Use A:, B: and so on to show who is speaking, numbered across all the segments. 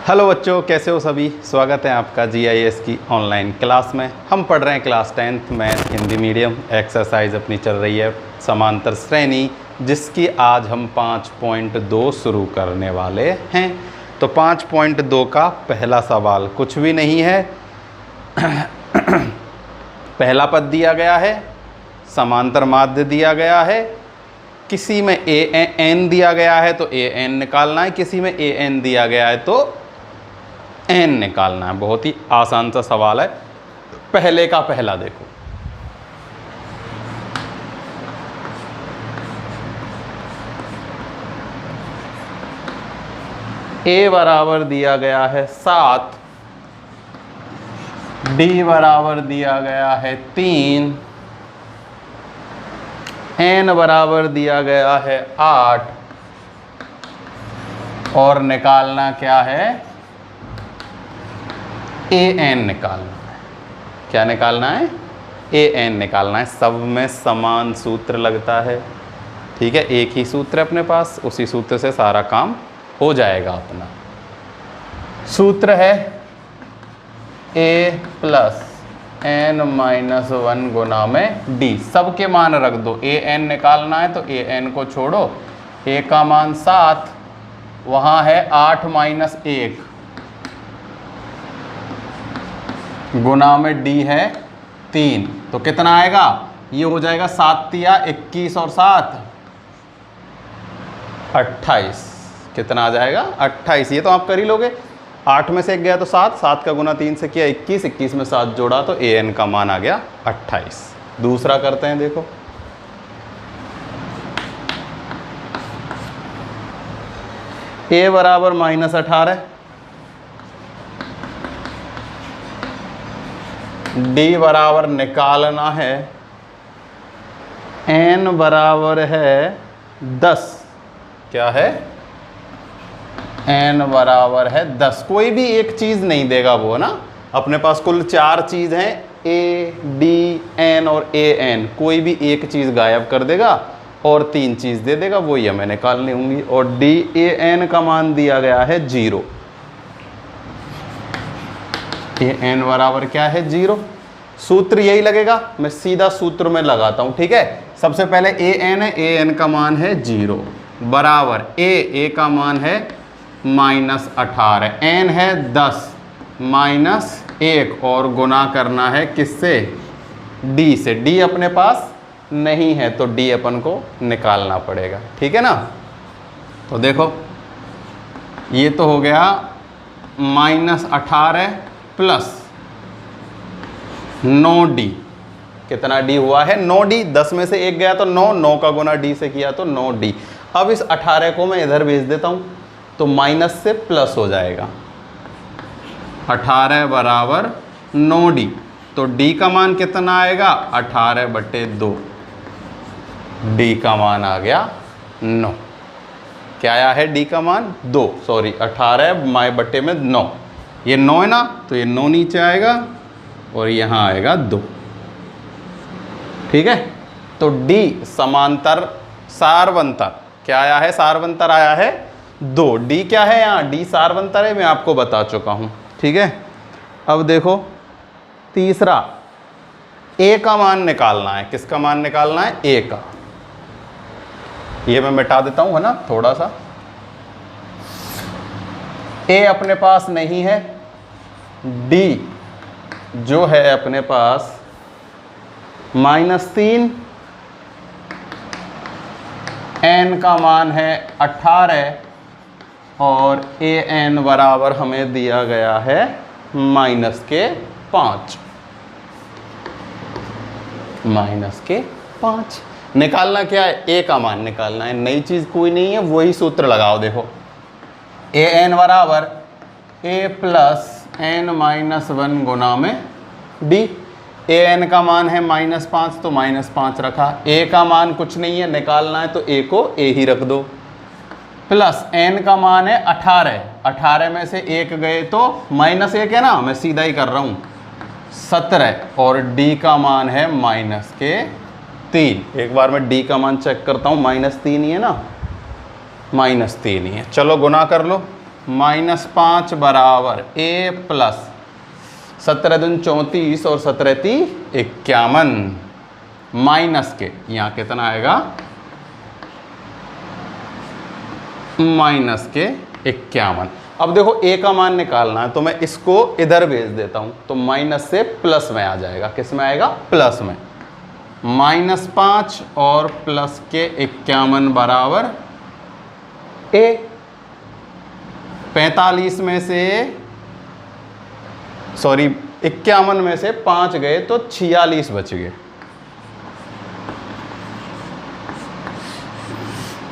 A: Hello बच्चों, कैसे हो सभी। स्वागत है आपका जीआईएस की ऑनलाइन क्लास में। हम पढ़ रहे हैं class 10th math Hindi medium. Exercise अपनी चल रही है समांतर श्रेणी, जिसकी आज हम 5.2 शुरू करने वाले हैं। तो 5.2 का पहला सवाल कुछ भी नहीं है। पहला पद दिया गया है, समांतर माध्य दिया गया है, किसी में ए एन दिया गया है तो ए एन निकालना है, किसी में ए एन दिया गया है तो एन निकालना है। बहुत ही आसान सा सवाल है। पहले का पहला देखो, ए बराबर दिया गया है 7, डी बराबर दिया गया है 3, एन बराबर दिया गया है 8 और निकालना क्या है, ए एन निकालना है। क्या निकालना है, ए एन निकालना है। सब में समान सूत्र लगता है, ठीक है। एक ही सूत्र है अपने पास, उसी सूत्र से सारा काम हो जाएगा अपना। सूत्र है ए प्लस एन माइनस 1 गुना में डी। सबके मान रख दो। ए एन निकालना है तो ए एन को छोड़ो। ए का मान 7, वहाँ है 8 माइनस 1 गुना में डी है 3, तो कितना आएगा, ये हो जाएगा 7 या 21 और 7 28। कितना आ जाएगा, 28। ये तो आप कर ही लोगे। 8 में से 1 गया तो 7, 7 का गुना 3 से किया 21, 21 में 7 जोड़ा तो ए एन का मान आ गया 28। दूसरा करते हैं, देखो ए बराबर -18, डी बराबर निकालना है एन बराबर है 10। क्या है, एन बराबर है 10। कोई भी एक चीज़ नहीं देगा वो ना। अपने पास कुल 4 चीज़ हैं, ए डी एन और ए एन। कोई भी एक चीज़ गायब कर देगा और 3 चीज़ दे देगा, वही हमें निकालनी होंगी। और डी ए एन का मान दिया गया है 0। ए एन बराबर क्या है, 0। सूत्र यही लगेगा, मैं सीधा सूत्र में लगाता हूँ, ठीक है। सबसे पहले ए एन है, ए एन का मान है 0 बराबर ए का मान है -18, एन है 10 माइनस 1 और गुना करना है किससे, डी से। डी अपने पास नहीं है तो डी अपन को निकालना पड़ेगा, ठीक है ना। तो देखो ये तो हो गया -18 प्लस 9d। कितना डी हुआ है, 9d। 10 में से 1 गया तो 9, 9 का गुना डी से किया तो 9d। अब इस 18 को मैं इधर भेज देता हूँ तो माइनस से प्लस हो जाएगा। 18 बराबर 9d, तो d का मान कितना आएगा, 18/2। d का मान आ गया 9। क्या आया है, d का मान 2, सॉरी 18/9। ये 9 है ना, तो ये 9 नीचे आएगा और यहाँ आएगा 2, ठीक है। तो d समांतर सारवंतर क्या आया है, सारवंतर आया है 2। d क्या है यहाँ, d सारवंतर है, मैं आपको बता चुका हूँ, ठीक है। अब देखो तीसरा, a का मान निकालना है। किसका मान निकालना है, a का। ये मैं मिटा देता हूँ, है ना, थोड़ा सा। a अपने पास नहीं है, d जो है अपने पास -3, n का मान है 18 और ए एन बराबर हमें दिया गया है -5। -5 निकालना क्या है, ए का मान निकालना है। नई चीज़ कोई नहीं है, वही सूत्र लगाओ। देखो ए एन बराबर ए प्लस एन माइनस 1 गुना में डी। ए एन का मान है -5 तो -5 रखा। ए का मान कुछ नहीं है, निकालना है तो ए को ए ही रख दो। प्लस एन का मान है 18, 18 में से 1 गए तो -1 है ना, मैं सीधा ही कर रहा हूँ, 17 और डी का मान है -3। एक बार मैं डी का मान चेक करता हूँ, -3 ही है ना, -3 ही है। चलो गुना कर लो, -5 बराबर a प्लस 17 दूनी 34 और 17 × 3 51 माइनस के, यहाँ कितना आएगा -51। अब देखो a का मान निकालना है तो मैं इसको इधर भेज देता हूँ, तो माइनस से प्लस में आ जाएगा। किस में आएगा? प्लस में। -5 और प्लस के 51 बराबर a। 45 में से 51 में से 5 गए तो 46 बच गए।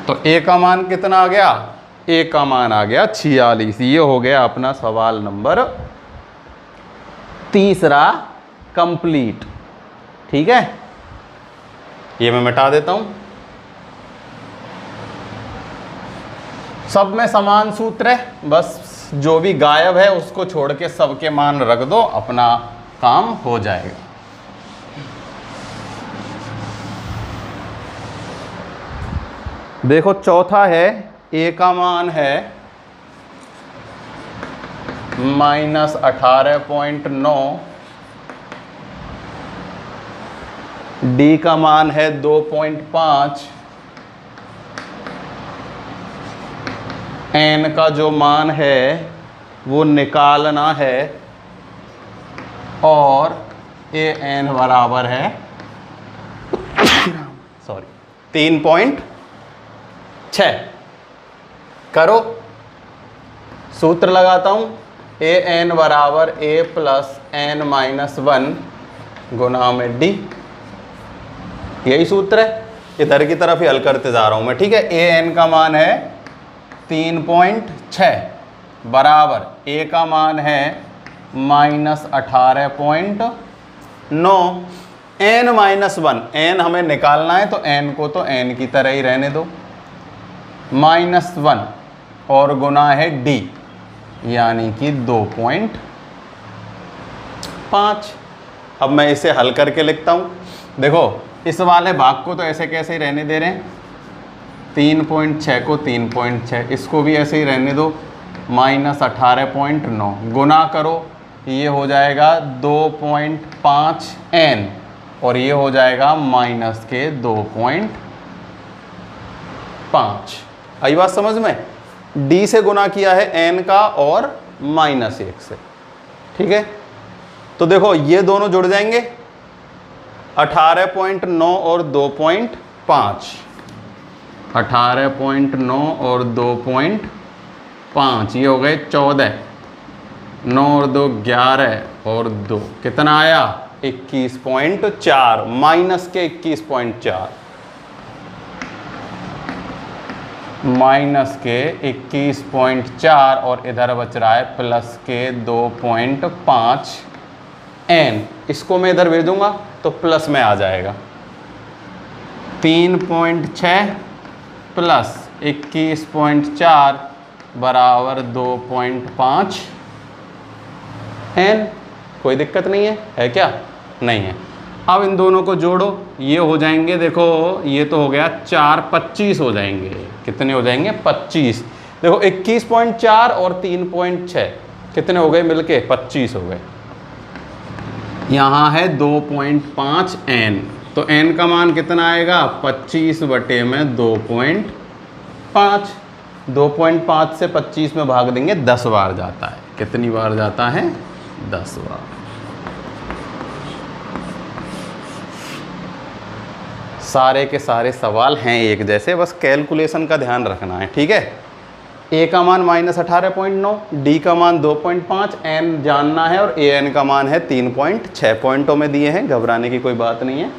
A: तो a का मान कितना आ गया? a का मान आ गया 46। ये हो गया अपना सवाल नंबर 3 कंप्लीट। ठीक है, ये मैं मिटा देता हूं। सब में समान सूत्र है, बस जो भी गायब है उसको छोड़ के सबके मान रख दो, अपना काम हो जाएगा। देखो चौथा है, a का मान है -18.9, d का मान है 2.5, n का जो मान है वो निकालना है और an बराबर है 3.6। करो, सूत्र लगाता हूं, an बराबर a प्लस n माइनस 1 गुना में d। यही सूत्र है, इधर की तरफ ही हल करते जा रहा हूं मैं। ठीक है, an का मान है 3.6 बराबर a का मान है -18.9, n माइनस 1, n हमें निकालना है तो n को तो n की तरह ही रहने दो, -1 और गुना है d यानी कि 2.5। अब मैं इसे हल करके लिखता हूँ। देखो इस वाले भाग को तो ऐसे कैसे ही रहने दे रहे हैं, 3.6 को 3.6, इसको भी ऐसे ही रहने दो, -18.9 गुना करो, ये हो जाएगा 2.5n और ये हो जाएगा -2.5। आई बात समझ में? d से गुना किया है n का और -1 से। ठीक है, तो देखो ये दोनों जुड़ जाएंगे, 18.9 और 2.5, 18.9 और 2.5, ये हो गए 14, 9 और 2 11 और 2 कितना आया? 21.4, माइनस के 21.4, माइनस के 21.4 और इधर बच रहा है प्लस के 2.5 n। इसको मैं इधर भेजूंगा तो प्लस में आ जाएगा, 3.6 प्लस 21.4 बराबर 2.5 n। कोई दिक्कत नहीं है क्या? नहीं है। अब इन दोनों को जोड़ो, ये हो जाएंगे, देखो ये तो हो गया 4, 25 हो जाएंगे। कितने हो जाएंगे? 25। देखो 21.4 और 3.6 कितने हो गए मिलके? 25 हो गए। यहाँ है 2.5 n, तो n का मान कितना आएगा? 25 बटे में 2.5। 2.5 से 25 में भाग देंगे 10 बार जाता है। कितनी बार जाता है? 10 बार। सारे के सारे सवाल हैं एक जैसे, बस कैलकुलेशन का ध्यान रखना है। ठीक है, a का मान -18.9, d का मान 2.5, n जानना है और an का मान है 3.6। पॉइंटों में दिए हैं, घबराने की कोई बात नहीं है।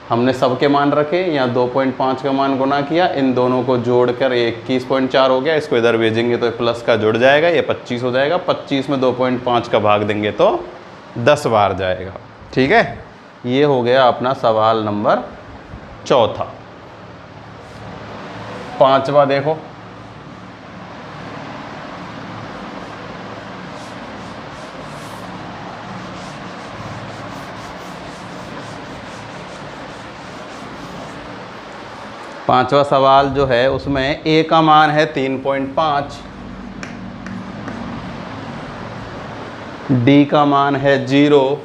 A: हमने सबके मान रखे, यहाँ 2.5 का मान गुना किया, इन दोनों को जोड़कर 21.4 हो गया। इसको इधर भेजेंगे तो प्लस का जुड़ जाएगा, ये 25 हो जाएगा। 25 में 2.5 का भाग देंगे तो 10 बार जाएगा। ठीक है, ये हो गया अपना सवाल नंबर चौथा। पांचवा देखो, पांचवा सवाल जो है उसमें a का मान है 3.5, डी का मान है 0,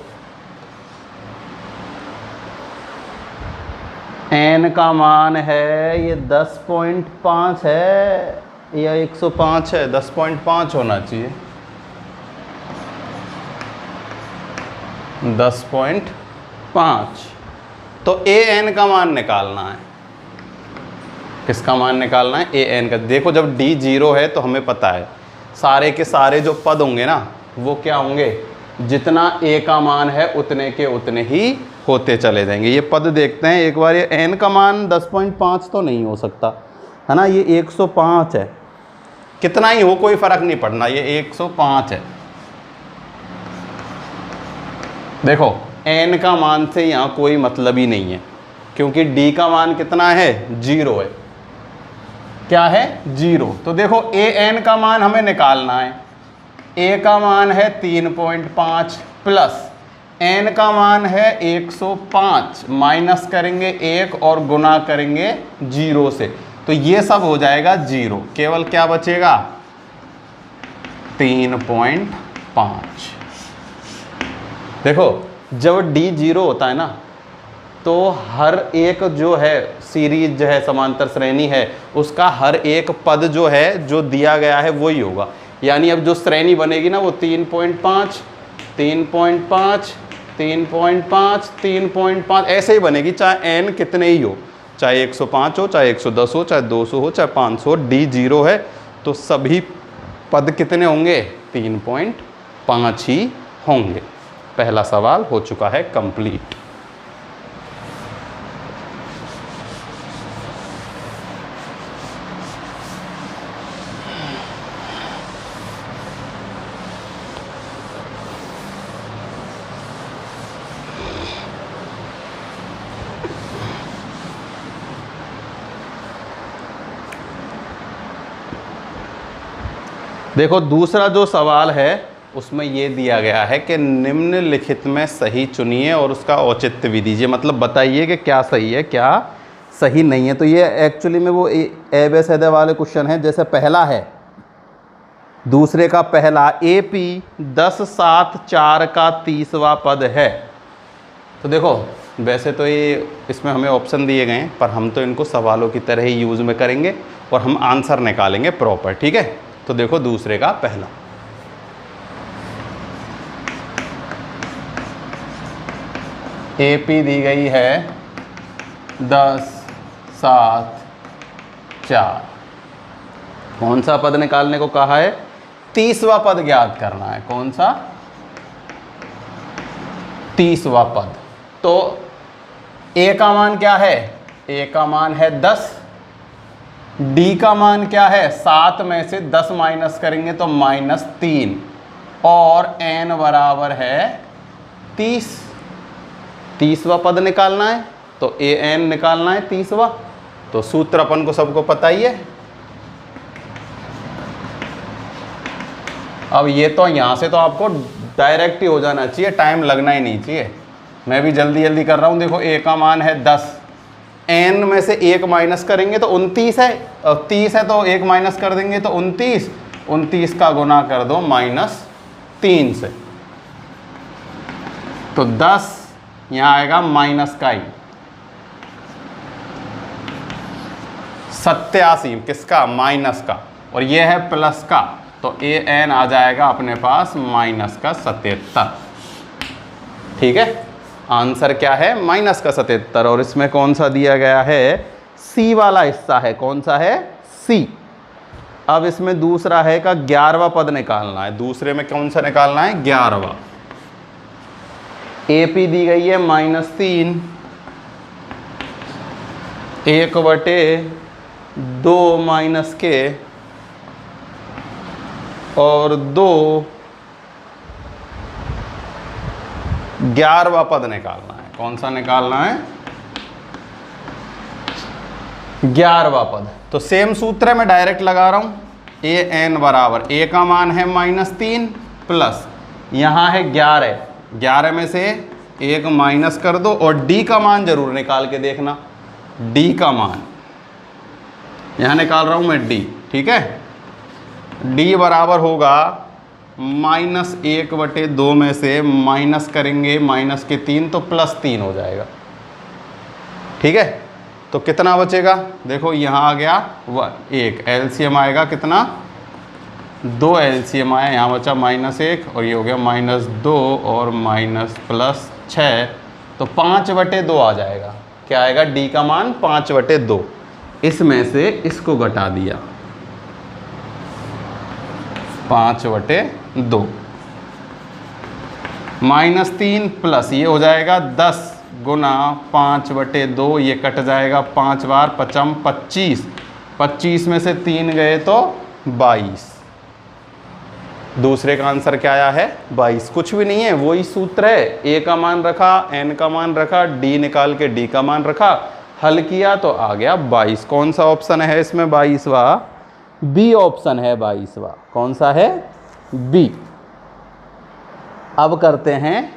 A: एन का मान है ये 10.5 है या 105 है, 10.5 होना चाहिए, 10.5। तो ए एन का मान निकालना है। किसका मान निकालना है? ए एन का। देखो जब डी 0 है तो हमें पता है सारे के सारे जो पद होंगे ना वो क्या होंगे, जितना ए का मान है उतने के उतने ही होते चले जाएंगे। ये पद देखते हैं एक बार, ये एन का मान 10.5 तो नहीं हो सकता है ना, ये 105 है, कितना ही हो कोई फर्क नहीं पड़ना, ये 105 है। देखो एन का मान से यहाँ कोई मतलब ही नहीं है क्योंकि डी का मान कितना है, 0 है। क्या है? 0। तो देखो ए एन का मान हमें निकालना है। ए का मान है 3.5 प्लस एन का मान है 105, माइनस करेंगे 1 और गुना करेंगे 0 से, तो ये सब हो जाएगा 0। केवल क्या बचेगा? 3.5। देखो जब d 0 होता है ना तो हर एक जो है सीरीज जो है समांतर श्रेणी है उसका हर एक पद जो है जो दिया गया है वही होगा। यानी अब जो श्रेणी बनेगी ना वो 3.5, 3.5, 3.5, 3.5 ऐसे ही बनेगी, चाहे n कितने ही हो, चाहे 105 हो, चाहे 110 हो, चाहे 200 हो, चाहे 500 हो। d 0 है तो सभी पद कितने होंगे? 3.5 ही होंगे। पहला सवाल हो चुका है कंप्लीट। देखो दूसरा जो सवाल है उसमें ये दिया गया है कि निम्नलिखित में सही चुनिए और उसका औचित्य भी दीजिए, मतलब बताइए कि क्या सही है क्या सही नहीं है। तो ये एक्चुअली में वो ए बे सदे वाले क्वेश्चन है। जैसे पहला है दूसरे का पहला, AP 10, 7, 4 का 30वां पद है। तो देखो वैसे तो ये इसमें हमें ऑप्शन दिए गए हैं पर हम तो इनको सवालों की तरह ही यूज़ में करेंगे और हम आंसर निकालेंगे प्रॉपर, ठीक है। तो देखो दूसरे का पहला, AP दी गई है 10, 7, 4। कौन सा पद निकालने को कहा है? 30वां पद ज्ञात करना है। कौन सा? 30वां पद। तो A का मान क्या है? A का मान है 10, D का मान क्या है? 7 में से 10 माइनस करेंगे तो -3 और n बराबर है 30। 30वां पद निकालना है तो an निकालना है 30वां। तो सूत्र अपन को सबको पता ही है। अब ये तो यहाँ से तो आपको डायरेक्ट ही हो जाना चाहिए, टाइम लगना ही नहीं चाहिए। मैं भी जल्दी जल्दी कर रहा हूँ। देखो a का मान है 10, n में से 1 माइनस करेंगे तो 29 है, और 30 है तो 1 माइनस कर देंगे तो 29, 29 का गुना कर दो -3 से, तो 10 यहाँ आएगा माइनस का ही 87, किसका? माइनस का, और ये है प्लस का, तो an आ जाएगा अपने पास -77। ठीक है, आंसर क्या है? -77। और इसमें कौन सा दिया गया है? सी वाला हिस्सा है। कौन सा है? सी। अब इसमें दूसरा है का 11वां पद निकालना है। दूसरे में कौन सा निकालना है? 11वां। AP दी गई है -3, 1/2 माइनस के और 2, 11वां पद निकालना है। कौन सा निकालना है? 11वां पद। तो सेम सूत्र है, मैं डायरेक्ट लगा रहा हूं। an बराबर a का मान है -3 प्लस यहाँ है 11, 11 में से 1 माइनस कर दो और d का मान जरूर निकाल के देखना। d का मान यहाँ निकाल रहा हूं मैं d, ठीक है। d बराबर होगा -1/2 में से माइनस करेंगे -3 तो +3 हो जाएगा। ठीक है, तो कितना बचेगा? देखो यहाँ आ गया 1, एलसीएम आएगा कितना? 2 एलसीएम आया, यहाँ बचा -1 और ये हो गया -2 और +6, तो 5/2 आ जाएगा। क्या आएगा? डी का मान 5/2। इसमें से इसको घटा दिया 5/2, -3 प्लस ये हो जाएगा 10 गुना 5/2, ये कट जाएगा 5 बार 5 25, 25 में से 3 गए तो 22। दूसरे का आंसर क्या आया है? 22। कुछ भी नहीं है, वही सूत्र है। ए का मान रखा, एन का मान रखा, डी निकाल के डी का मान रखा, हल किया तो आ गया 22। कौन सा ऑप्शन है इसमें? 22वां बी ऑप्शन है। 22वां कौन सा है? बी। अब करते हैं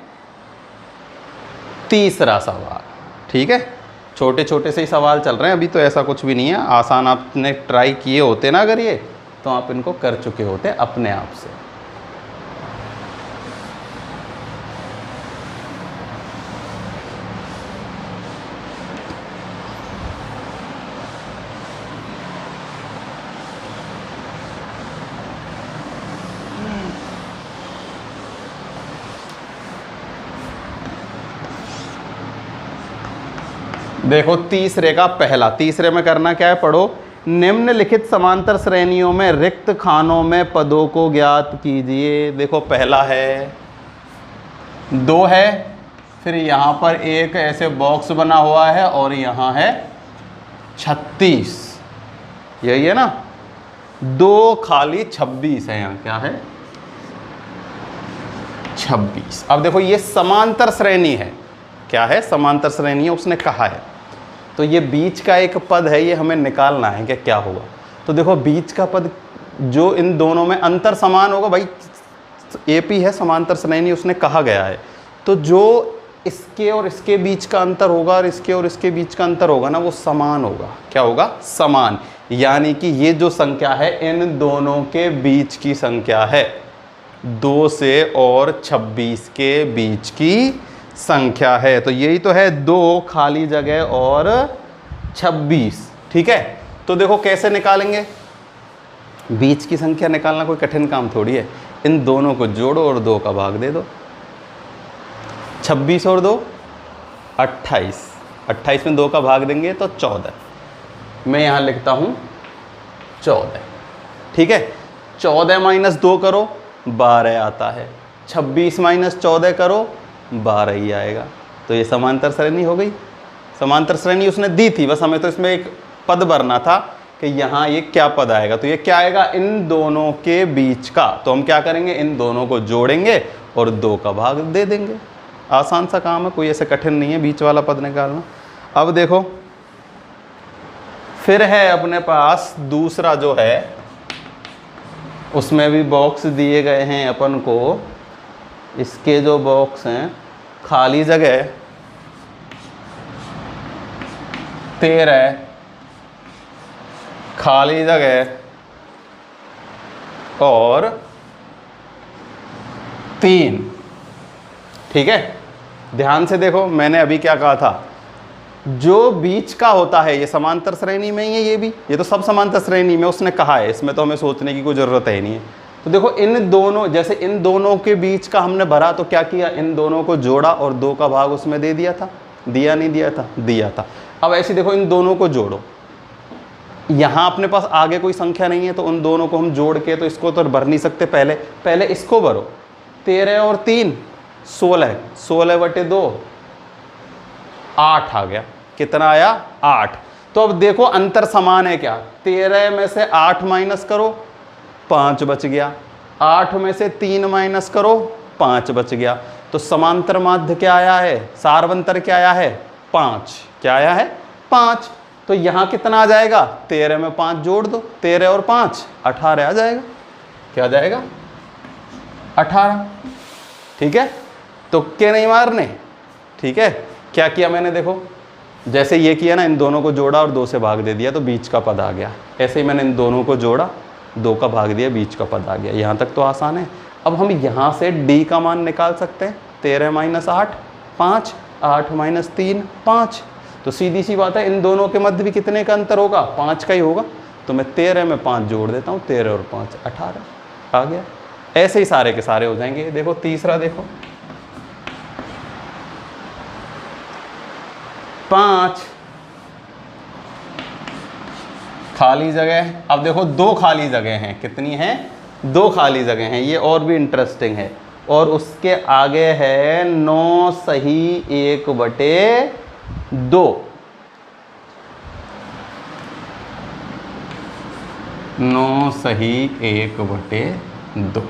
A: तीसरा सवाल। ठीक है, छोटे छोटे से ही सवाल चल रहे हैं अभी, तो ऐसा कुछ भी नहीं है। आसान आपने ट्राई किए होते ना अगर ये, तो आप इनको कर चुके होते अपने आप से। देखो तीसरे का पहला, तीसरे में करना क्या है? पढ़ो। निम्नलिखित समांतर श्रेणियों में रिक्त खानों में पदों को ज्ञात कीजिए। देखो पहला है 2 है, फिर यहाँ पर एक ऐसे बॉक्स बना हुआ है और यहाँ है 36, यही है ना? 2 खाली 26 है, यहाँ क्या है? 26। अब देखो ये समांतर श्रेणी है। क्या है? समांतर श्रेणी है, उसने कहा है। तो ये बीच का एक पद है, ये हमें निकालना है कि क्या होगा। तो देखो बीच का पद जो इन दोनों में अंतर समान होगा, भाई एपी है समांतर श्रेणी, उसने कहा गया है। तो जो इसके और इसके बीच का अंतर होगा और इसके और इसके बीच का अंतर होगा ना, वो समान होगा। क्या होगा? समान। यानी कि ये जो संख्या है इन दोनों के बीच की संख्या है, 2 से और 26 के बीच की संख्या है। तो यही तो है 2 खाली जगह और 26। ठीक है, तो देखो कैसे निकालेंगे? बीच की संख्या निकालना कोई कठिन काम थोड़ी है। इन दोनों को जोड़ो और 2 का भाग दे दो। 26 और 2 28, 28 में 2 का भाग देंगे तो 14। मैं यहाँ लिखता हूँ 14। ठीक है, 14 - 2 करो 12 आता है, 26 - 14 करो 12 ही आएगा। तो ये समांतर श्रेणी हो गई। समांतर श्रेणी उसने दी थी, बस हमें तो इसमें एक पद भरना था कि यहाँ ये क्या पद आएगा। तो ये क्या आएगा? इन दोनों के बीच का। तो हम क्या करेंगे? इन दोनों को जोड़ेंगे और 2 का भाग दे देंगे। आसान सा काम है, कोई ऐसे कठिन नहीं है बीच वाला पद निकालना। अब देखो फिर है अपने पास दूसरा जो है, उसमें भी बॉक्स दिए गए हैं अपन को। इसके जो बॉक्स हैं, खाली जगह 13, खाली जगह और 3। ठीक है, ध्यान से देखो, मैंने अभी क्या कहा था? जो बीच का होता है ये समांतर श्रेणी में ही है, ये तो सब समांतर श्रेणी में उसने कहा है, इसमें तो हमें सोचने की कोई ज़रूरत है नहीं है। तो देखो इन दोनों, जैसे इन दोनों के बीच का हमने भरा तो क्या किया? इन दोनों को जोड़ा और 2 का भाग उसमें दे दिया था। दिया नहीं दिया था? दिया था। अब ऐसे देखो इन दोनों को जोड़ो। यहाँ अपने पास आगे कोई संख्या नहीं है तो उन दोनों को हम जोड़ के तो इसको तो भर नहीं सकते। पहले इसको भरो। 13 और 3 16, 16/2 8 आ गया। कितना आया? 8। तो अब देखो अंतर समान है क्या? 13 में से 8 माइनस करो 5 बच गया, 8 में से 3 माइनस करो 5 बच गया। तो समांतर माध्य क्या आया है? सार्वंतर क्या आया है? 5। क्या आया है? 5। तो यहाँ कितना आ जाएगा? 13 में 5 जोड़ दो, 13 और 5 18 आ जाएगा। क्या आ जाएगा? 18। ठीक है, तुक्के नहीं मारने। ठीक है, क्या किया मैंने? देखो जैसे ये किया ना, इन दोनों को जोड़ा और 2 से भाग दे दिया तो बीच का पद आ गया। ऐसे ही मैंने इन दोनों को जोड़ा, 2 का भाग दिया, बीच का पद आ गया। यहाँ तक तो आसान है। अब हम यहाँ से d का मान निकाल सकते हैं। 13 माइनस 8 5, 8 माइनस 3 5। तो सीधी सी बात है इन दोनों के मध्य भी कितने का अंतर होगा, 5 का ही होगा। तो मैं 13 में 5 जोड़ देता हूँ, 13 और 5 18 आ गया। ऐसे ही सारे के सारे हो जाएंगे। देखो तीसरा देखो 5 खाली जगह। अब देखो 2 खाली जगह हैं, कितनी हैं, 2 खाली जगह हैं। ये और भी इंटरेस्टिंग है। और उसके आगे है 9 सही 1/2। 9 सही 1/2।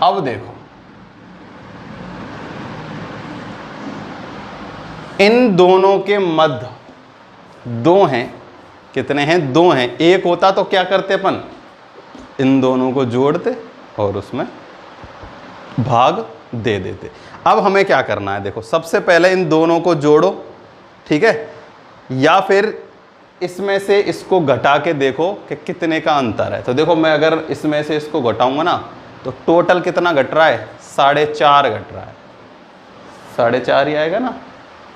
A: अब देखो इन दोनों के मध्य 2 हैं, कितने हैं, 2 हैं। 1 होता तो क्या करते अपन, इन दोनों को जोड़ते और उसमें भाग दे देते। अब हमें क्या करना है, देखो सबसे पहले इन दोनों को जोड़ो, ठीक है, या फिर इसमें से इसको घटा के देखो कि कितने का अंतर है। तो देखो मैं अगर इसमें से इसको घटाऊंगा ना तो टोटल कितना घट रहा है, 4.5 घट रहा है। 4.5 ही आएगा ना,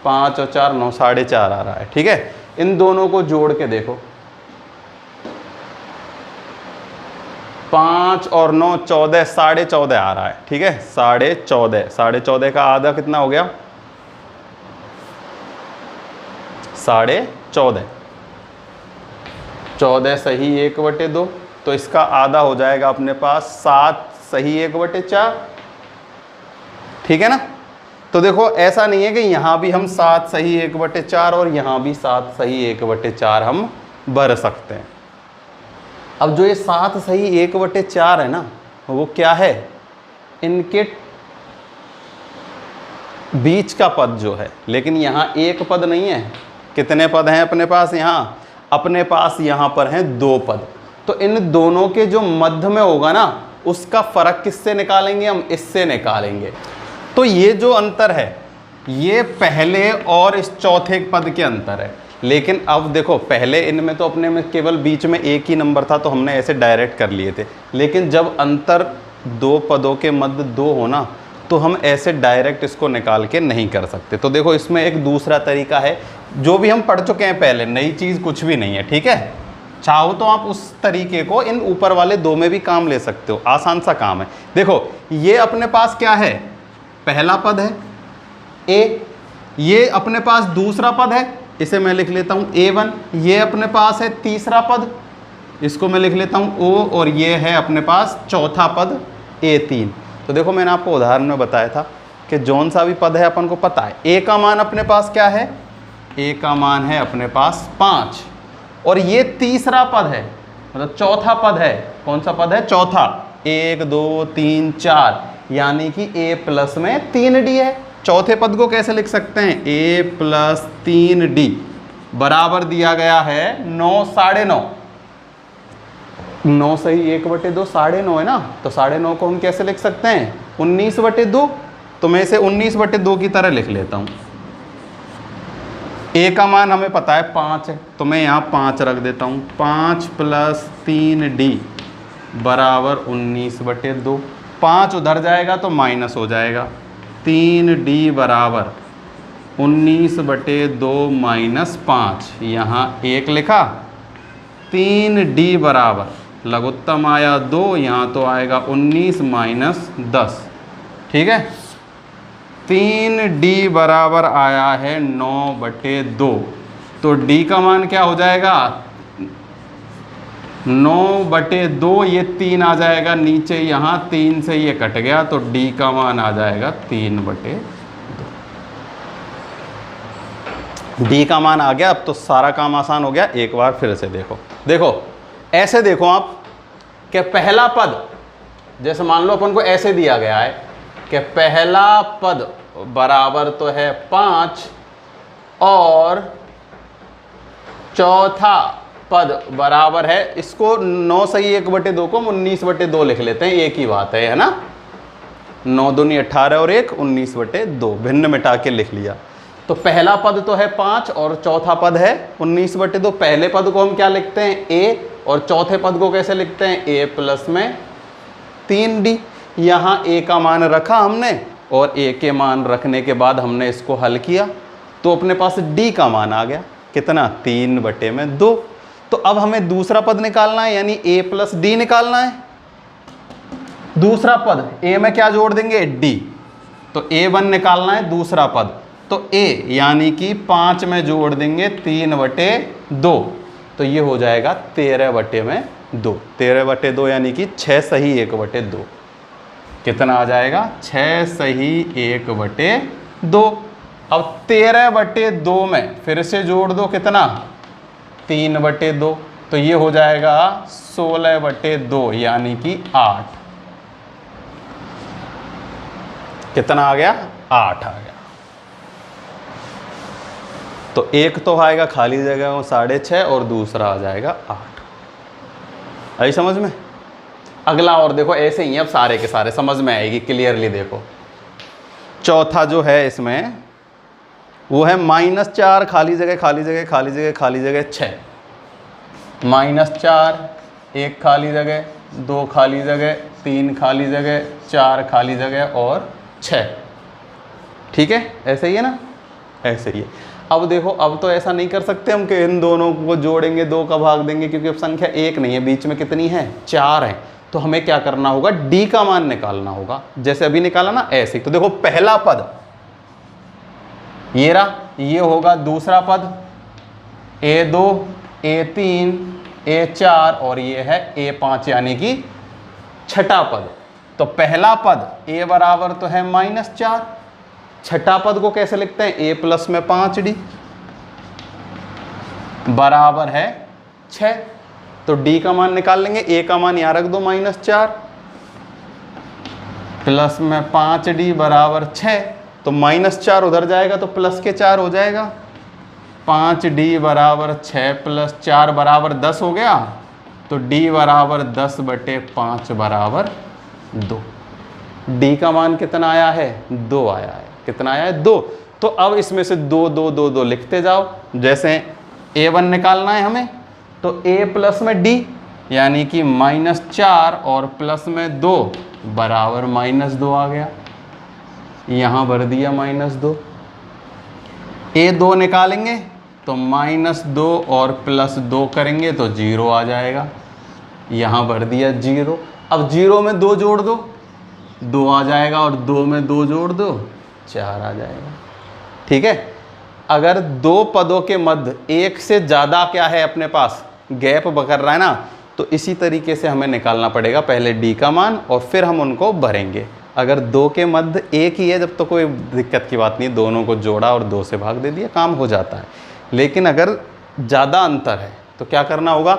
A: 5 और 4 9, 4.5 आ रहा है, ठीक है। इन दोनों को जोड़ के देखो, 5 और 9 14, 14.5 आ रहा है, ठीक है। 14.5, 14.5 का आधा कितना हो गया, 14.5। 14 सही 1/2, तो इसका आधा हो जाएगा अपने पास 7 सही 1/4, ठीक है ना। तो देखो ऐसा नहीं है कि यहाँ भी हम 7 सही 1/4 और यहाँ भी 7 सही 1/4 हम भर सकते हैं। अब जो ये 7 सही 1/4 है ना, वो क्या है, इनके बीच का पद जो है। लेकिन यहाँ एक पद नहीं है, कितने पद हैं अपने पास, यहाँ अपने पास यहाँ पर हैं 2 पद। तो इन दोनों के जो मध्य में होगा ना, उसका फर्क किससे निकालेंगे हम, इससे निकालेंगे। तो ये जो अंतर है ये पहले और इस चौथे पद के अंतर है। लेकिन अब देखो पहले इनमें तो अपने में केवल बीच में एक ही नंबर था, तो हमने ऐसे डायरेक्ट कर लिए थे। लेकिन जब अंतर 2 पदों के मध्य 2 हो ना, तो हम ऐसे डायरेक्ट इसको निकाल के नहीं कर सकते। तो देखो इसमें एक दूसरा तरीका है, जो भी हम पढ़ चुके हैं पहले, नई चीज़ कुछ भी नहीं है, ठीक है। चाहो तो आप उस तरीके को इन ऊपर वाले 2 में भी काम ले सकते हो, आसान सा काम है। देखो ये अपने पास क्या है, पहला पद है ए, ये अपने पास दूसरा पद है, इसे मैं लिख लेता हूँ A1। ये अपने पास है तीसरा पद, इसको मैं लिख लेता हूँ O, और ये है अपने पास चौथा पद A3। तो देखो मैंने आपको उदाहरण में बताया था कि जौन सा भी पद है अपन को पता है। A का मान अपने पास क्या है, A का मान है अपने पास 5, और ये तीसरा पद है, मतलब चौथा पद है। कौन सा पद है, चौथा। 1 2 3 4, यानी कि A प्लस में 3D है। चौथे पद को कैसे लिख सकते हैं, A प्लस 3D बराबर दिया गया है 9 9.5। 9 सही 1/2 9.5 है ना, तो 9.5 को हम कैसे लिख सकते हैं, 19/2। तो मैं इसे 19/2 की तरह लिख लेता हूँ। A का मान हमें पता है 5 है, तो मैं यहाँ 5 रख देता हूँ। 5 प्लस 3D बराबर 19/2। 5 उधर जाएगा तो माइनस हो जाएगा। 3D बराबर 19/2 माइनस 5, यहाँ 1 लिखा। 3D बराबर लघुत्तम आया 2, यहाँ तो आएगा 19 माइनस 10, ठीक है। 3D बराबर आया है 9/2। तो D का मान क्या हो जाएगा, 9/2, ये 3 आ जाएगा नीचे, यहाँ 3 से ये कट गया, तो D का मान आ जाएगा 3/2। D का मान आ गया। अब तो सारा काम आसान हो गया। एक बार फिर से देखो, देखो ऐसे देखो आप कि पहला पद, जैसे मान लो अपन को ऐसे दिया गया है कि पहला पद बराबर तो है 5 और चौथा पद बराबर है, इसको 9 सही 1/2 को 19/2 लिख लेते हैं, एक ही बात है ना। 9 दूनी 18 और 1 19/2, भिन्न मिटा के लिख लिया। तो पहला पद तो है 5 और चौथा पद है 19/2। पहले पद को हम क्या लिखते हैं, A, और चौथे पद को कैसे लिखते हैं, A प्लस में 3D। यहाँ a का मान रखा हमने और a के मान रखने के बाद हमने इसको हल किया तो अपने पास d का मान आ गया। कितना? 3/2। तो अब हमें दूसरा पद निकालना है, यानी a प्लस डी निकालना है। दूसरा पद a में क्या जोड़ देंगे? d। तो a1 निकालना है दूसरा पद, तो a यानी कि 5 में जोड़ देंगे 3/2, तो ये हो जाएगा 13/2। 13/2 यानी कि 6 सही 1/2। कितना आ जाएगा? 6 सही 1/2। अब 13/2 में फिर से जोड़ दो, कितना? 3/2, तो ये हो जाएगा 16/2 यानी कि 8। कितना आ गया? 8 आ गया। तो एक तो आएगा खाली जगह वो 6.5 और दूसरा आ जाएगा 8। आई समझ में? अगला और देखो, ऐसे ही अब सारे के सारे समझ में आएगी क्लियरली। देखो चौथा जो है इसमें वो है -4 खाली जगह खाली जगह खाली जगह खाली जगह 6। -4 1 खाली जगह, 2 खाली जगह, 3 खाली जगह, 4 खाली जगह और 6। ठीक है, ऐसे ही है ना? ऐसे ही है। अब देखो, अब तो ऐसा नहीं कर सकते हम कि इन दोनों को जोड़ेंगे 2 का भाग देंगे, क्योंकि अब संख्या 1 नहीं है, बीच में कितनी है? 4 है। तो हमें क्या करना होगा? d का मान निकालना होगा, जैसे अभी निकाला ना ऐसे ही। तो देखो पहला पद ये रहा, ये होगा दूसरा पद a2 a3 a4 और ये है a5 यानी कि छठा पद। तो पहला पद a बराबर तो है -4, छठा पद को कैसे लिखते हैं? a प्लस में 5d बराबर है 6। तो d का मान निकाल लेंगे, a का मान यहाँ रख दो -4 प्लस में 5d बराबर 6। तो -4 उधर जाएगा तो प्लस के 4 हो जाएगा। 5d बराबर 6 प्लस 4 बराबर 10 हो गया। तो d बराबर 10/5 बराबर 2। d का मान कितना आया है? 2 आया है। कितना आया है? 2। तो अब इसमें से 2 2 2 2 लिखते जाओ। जैसे a1 निकालना है हमें, तो a प्लस में d यानी कि -4 और प्लस में 2 बराबर -2 आ गया। यहाँ भर दिया -2। a2 निकालेंगे तो -2 और +2 करेंगे तो 0 आ जाएगा। यहाँ भर दिया 0। अब 0 में 2 जोड़ दो, 2 आ जाएगा, और 2 में 2 जोड़ दो, 4 आ जाएगा। ठीक है। अगर दो पदों के मध्य एक से ज़्यादा क्या है अपने पास, गैप कर रहा है ना, तो इसी तरीके से हमें निकालना पड़ेगा पहले d का मान और फिर हम उनको भरेंगे। अगर दो के मध्य एक ही है जब तो कोई दिक्कत की बात नहीं, दोनों को जोड़ा और 2 से भाग दे दिया, काम हो जाता है। लेकिन अगर ज़्यादा अंतर है तो क्या करना होगा?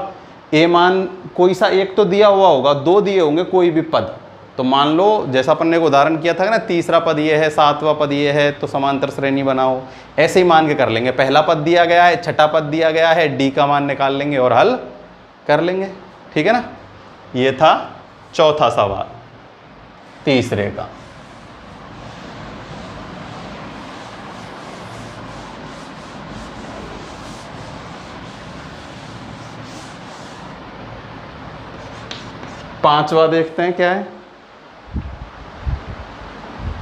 A: a मान कोई सा एक तो दिया हुआ होगा, 2 दिए होंगे कोई भी पद। तो मान लो जैसा अपन ने एक उदाहरण किया था ना, तीसरा पद ये है, 7वां पद ये है, तो समांतर श्रेणी बनाओ। ऐसे ही मान के कर लेंगे, पहला पद दिया गया है, छठा पद दिया गया है, d का मान निकाल लेंगे और हल कर लेंगे। ठीक है ना? ये था चौथा सवाल तीसरे का। पांचवा देखते हैं क्या है।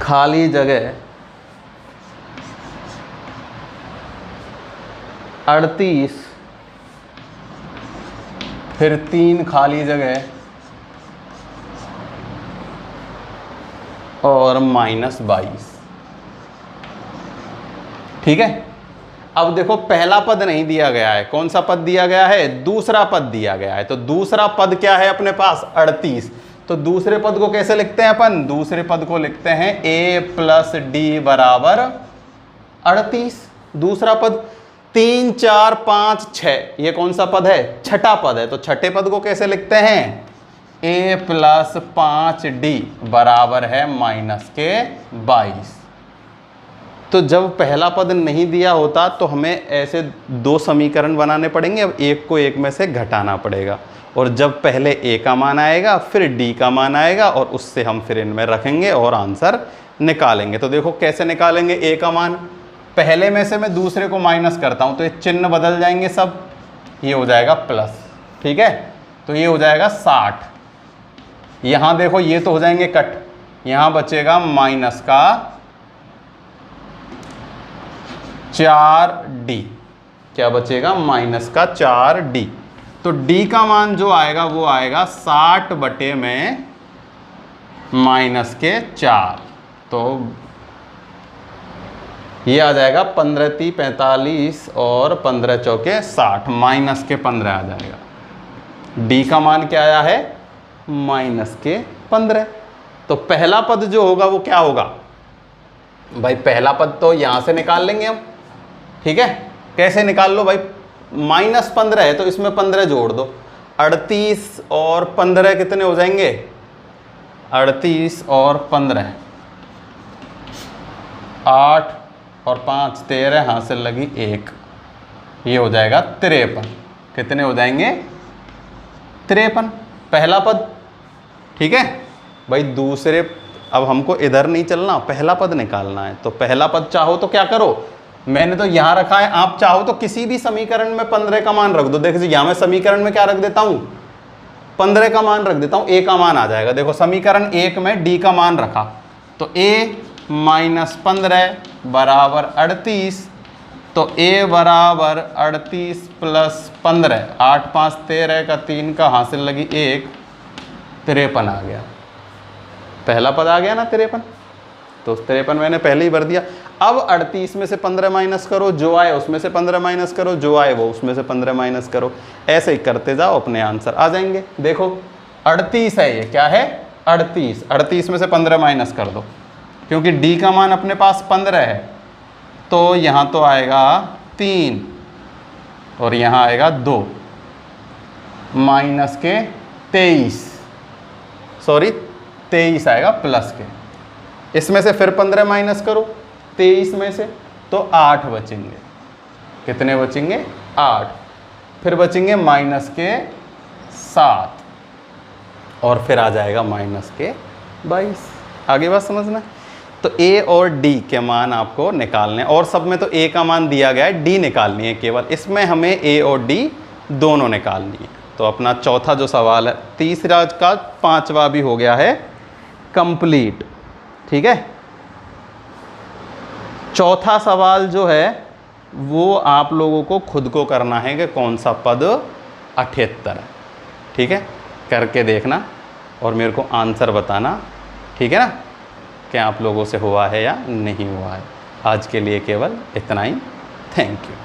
A: खाली जगह 38 फिर 3 खाली जगह और -22। ठीक है। अब देखो पहला पद नहीं दिया गया है, कौन सा पद दिया गया है? दूसरा पद दिया गया है। तो दूसरा पद क्या है अपने पास? 38। तो दूसरे पद को कैसे लिखते हैं अपन? दूसरे पद को लिखते हैं a प्लस डी बराबर 38। दूसरा पद 3 4 5 6, ये कौन सा पद है? छठा पद है। तो छठे पद को कैसे लिखते हैं? a प्लस 5d बराबर है -22। तो जब पहला पद नहीं दिया होता तो हमें ऐसे 2 समीकरण बनाने पड़ेंगे। अब एक को एक में से घटाना पड़ेगा, और जब पहले a का मान आएगा फिर d का मान आएगा और उससे हम फिर इनमें रखेंगे और आंसर निकालेंगे। तो देखो कैसे निकालेंगे a का मान। पहले में से मैं दूसरे को माइनस करता हूँ तो ये चिन्ह बदल जाएंगे सब, ये हो जाएगा प्लस। ठीक है। तो ये हो जाएगा 60। यहाँ देखो ये तो हो जाएंगे कट, यहां बचेगा माइनस का 4d। क्या बचेगा? माइनस का 4d। तो d का मान जो आएगा वो आएगा 60 बटे में माइनस के 4। तो ये आ जाएगा 15 × 3 = 45 और 15 × 4 = 60, माइनस के 15 आ जाएगा। d का मान क्या आया है? माइनस के 15। तो पहला पद जो होगा वो क्या होगा भाई? पहला पद तो यहां से निकाल लेंगे हम, ठीक है। कैसे निकाल लो भाई? -15 है तो इसमें 15 जोड़ दो। 38 और 15 कितने हो जाएंगे? 38 और 15 8 और 5 13, हासिल लगी 1, ये हो जाएगा 53। कितने हो जाएंगे? 53 पहला पद, ठीक है भाई। दूसरे, अब हमको इधर नहीं चलना, पहला पद निकालना है। तो पहला पद चाहो तो क्या करो, मैंने तो यहां रखा है, आप चाहो तो किसी भी समीकरण में 15 का मान रख दो। देखो यहां मैं समीकरण में क्या रख देता हूं? 15 का मान रख देता हूं, a का मान आ जाएगा। देखो समीकरण 1 में d का मान रखा, तो a - 15 बराबर 38। तो a बराबर 38 + 15, 8 5 13 का 3 का हासिल लगी 1, 53 आ गया। पहला पद आ गया ना 53। तो 53 मैंने पहले ही भर दिया। अब 38 में से 15 माइनस करो, जो आए उसमें से 15 माइनस करो, जो आए वो उसमें से 15 माइनस करो। ऐसे ही करते जाओ, अपने आंसर आ जाएंगे। देखो 38 है, ये क्या है? 38। 38 में से 15 माइनस कर दो, क्योंकि d का मान अपने पास 15 है। तो यहाँ तो आएगा 3 और यहाँ आएगा 2, माइनस के 23, सॉरी 23 आएगा प्लस के। इसमें से फिर 15 माइनस करो 23 में से, तो 8 बचेंगे। कितने बचेंगे? 8। फिर बचेंगे माइनस के 7 और फिर आ जाएगा माइनस के 22। आगे बात समझना। तो a और d के मान आपको निकालने, और सब में तो a का मान दिया गया है, d निकालनी है केवल। इसमें हमें a और d दोनों निकालनी है। तो अपना चौथा जो सवाल है, तीसरा का 5वां भी हो गया है कंप्लीट, ठीक है। चौथा सवाल जो है वो आप लोगों को खुद को करना है कि कौन सा पद 78 है, ठीक है। करके देखना और मेरे को आंसर बताना, ठीक है ना, क्या आप लोगों से हुआ है या नहीं हुआ है। आज के लिए केवल इतना ही। Thank you.